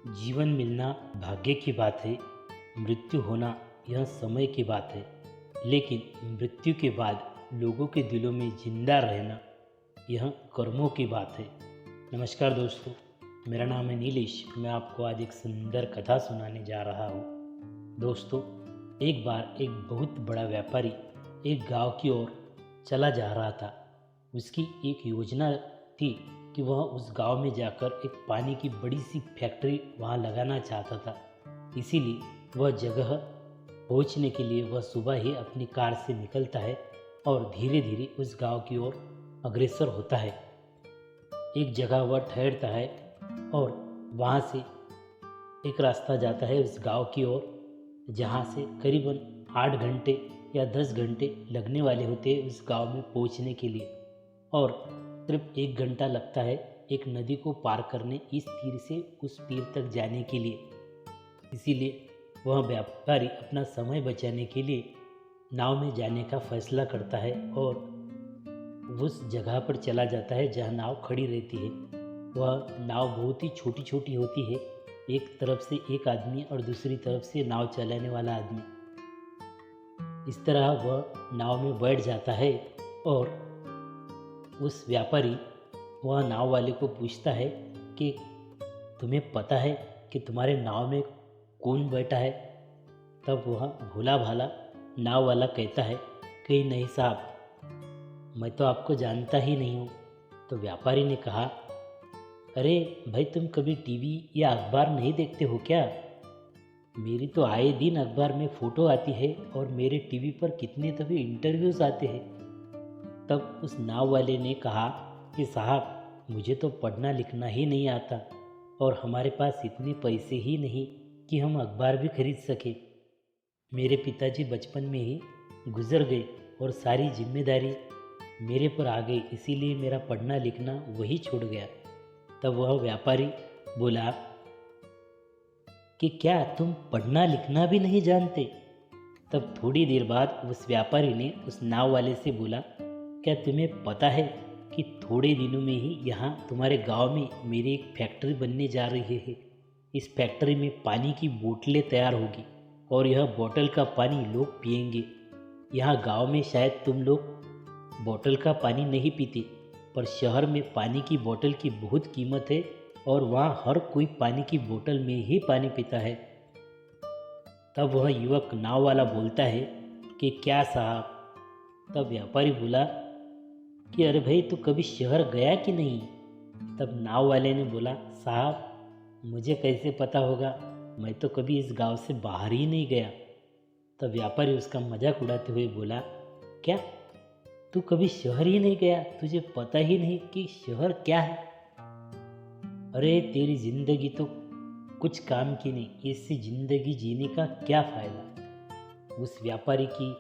जीवन मिलना भाग्य की बात है, मृत्यु होना यह समय की बात है। लेकिन मृत्यु के बाद लोगों के दिलों में जिंदा रहना यह कर्मों की बात है। नमस्कार दोस्तों, मेरा नाम है नीलेश। मैं आपको आज एक सुंदर कथा सुनाने जा रहा हूँ। दोस्तों, एक बार एक बहुत बड़ा व्यापारी एक गांव की ओर चला जा रहा था। उसकी एक योजना थी कि वह उस गांव में जाकर एक पानी की बड़ी सी फैक्ट्री वहां लगाना चाहता था। इसीलिए वह जगह पहुंचने के लिए वह सुबह ही अपनी कार से निकलता है और धीरे धीरे उस गांव की ओर अग्रसर होता है। एक जगह वह ठहरता है और वहां से एक रास्ता जाता है उस गांव की ओर, जहां से करीबन 8 घंटे या 10 घंटे लगने वाले होते हैं उस गांव में पहुंचने के लिए। और सिर्फ 1 घंटा लगता है एक नदी को पार करने इस तीर से उस तीर तक जाने के लिए। इसीलिए वह व्यापारी अपना समय बचाने के लिए नाव में जाने का फैसला करता है और उस जगह पर चला जाता है जहाँ नाव खड़ी रहती है। वह नाव बहुत ही छोटी छोटी होती है, एक तरफ से एक आदमी और दूसरी तरफ से नाव चलाने वाला आदमी। इस तरह वह नाव में बैठ जाता है और उस व्यापारी वह नाव वाले को पूछता है कि तुम्हें पता है कि तुम्हारे नाव में कौन बैठा है? तब वह भोला भाला नाव वाला कहता है कि नहीं साहब, मैं तो आपको जानता ही नहीं हूँ। तो व्यापारी ने कहा, अरे भाई, तुम कभी टीवी या अखबार नहीं देखते हो क्या? मेरी तो आए दिन अखबार में फ़ोटो आती है और मेरे टीवी पर कितने तभी इंटरव्यूज़ आते हैं। तब उस नाव वाले ने कहा कि साहब, मुझे तो पढ़ना लिखना ही नहीं आता और हमारे पास इतने पैसे ही नहीं कि हम अखबार भी खरीद सके। मेरे पिताजी बचपन में ही गुजर गए और सारी जिम्मेदारी मेरे पर आ गई, इसीलिए मेरा पढ़ना लिखना वही छूट गया। तब वह व्यापारी बोला कि क्या तुम पढ़ना लिखना भी नहीं जानते? तब थोड़ी देर बाद उस व्यापारी ने उस नाव वाले से बोला, क्या तुम्हें पता है कि थोड़े दिनों में ही यहाँ तुम्हारे गांव में मेरी एक फैक्ट्री बनने जा रही है। इस फैक्ट्री में पानी की बोतलें तैयार होगी और यह बोतल का पानी लोग पिएंगे। यहाँ गांव में शायद तुम लोग बोतल का पानी नहीं पीते, पर शहर में पानी की बोतल की बहुत कीमत है और वहाँ हर कोई पानी की बोतल में ही पानी पीता है। तब वह युवक नाव वाला बोलता है कि क्या साहब? तब व्यापारी बोला कि अरे भाई, तू कभी शहर गया कि नहीं? तब नाव वाले ने बोला, साहब, मुझे कैसे पता होगा, मैं तो कभी इस गांव से बाहर ही नहीं गया। तब व्यापारी उसका मजाक उड़ाते हुए बोला, क्या तू कभी शहर ही नहीं गया? तुझे पता ही नहीं कि शहर क्या है? अरे तेरी जिंदगी तो कुछ काम की नहीं, इससे जिंदगी जीने का क्या फायदा? उस व्यापारी की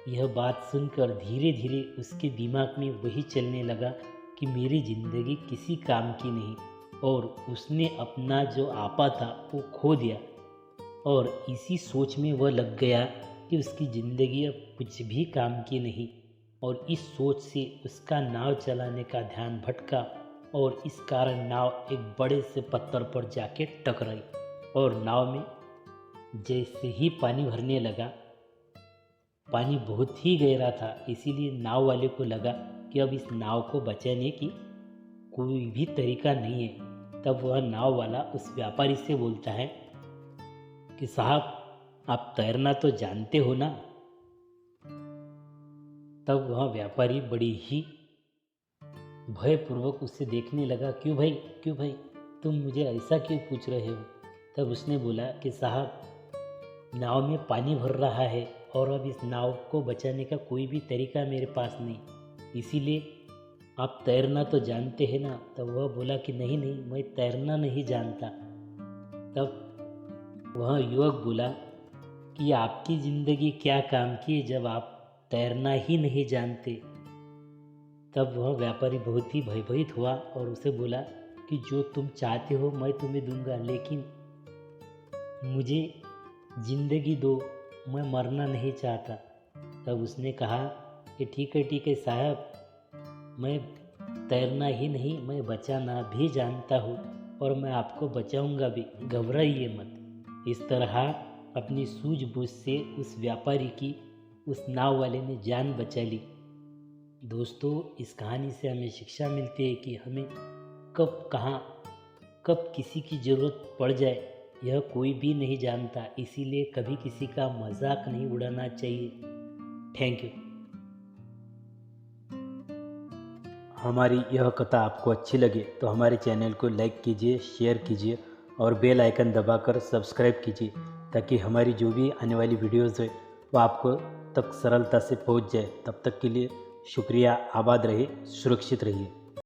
यह बात सुनकर धीरे धीरे उसके दिमाग में वही चलने लगा कि मेरी जिंदगी किसी काम की नहीं, और उसने अपना जो आपा था वो खो दिया। और इसी सोच में वह लग गया कि उसकी ज़िंदगी अब कुछ भी काम की नहीं। और इस सोच से उसका नाव चलाने का ध्यान भटका और इस कारण नाव एक बड़े से पत्थर पर जाके टकराई। और नाव में जैसे ही पानी भरने लगा, पानी बहुत ही गहरा था, इसीलिए नाव वाले को लगा कि अब इस नाव को बचाने की कोई भी तरीका नहीं है। तब वह नाव वाला उस व्यापारी से बोलता है कि साहब, आप तैरना तो जानते हो ना? तब वह व्यापारी बड़ी ही भयपूर्वक उससे देखने लगा। क्यों भाई, क्यों भाई, तुम मुझे ऐसा क्यों पूछ रहे हो? तब उसने बोला कि साहब, नाव में पानी भर रहा है और अब इस नाव को बचाने का कोई भी तरीका मेरे पास नहीं, इसीलिए आप तैरना तो जानते हैं ना? तब वह बोला कि नहीं नहीं, मैं तैरना नहीं जानता। तब वह युवक बोला कि आपकी ज़िंदगी क्या काम की है जब आप तैरना ही नहीं जानते? तब वह व्यापारी बहुत ही भयभीत हुआ और उसे बोला कि जो तुम चाहते हो मैं तुम्हें दूंगा, लेकिन मुझे ज़िंदगी दो, मैं मरना नहीं चाहता। तब उसने कहा कि ठीक है साहब, मैं तैरना ही नहीं, मैं बचाना भी जानता हूँ। और मैं आपको बचाऊंगा भी, घबराइए मत। इस तरह अपनी सूझबूझ से उस व्यापारी की उस नाव वाले ने जान बचा ली। दोस्तों, इस कहानी से हमें शिक्षा मिलती है कि हमें कब कहाँ कब किसी की ज़रूरत पड़ जाए यह कोई भी नहीं जानता, इसीलिए कभी किसी का मजाक नहीं उड़ाना चाहिए। Thank you. हमारी यह कथा आपको अच्छी लगे तो हमारे चैनल को लाइक कीजिए, शेयर कीजिए और बेल आइकन दबाकर सब्सक्राइब कीजिए, ताकि हमारी जो भी आने वाली वीडियोज़ है वो आपको तक सरलता से पहुंच जाए। तब तक के लिए शुक्रिया। आबाद रहिए, सुरक्षित रहिए।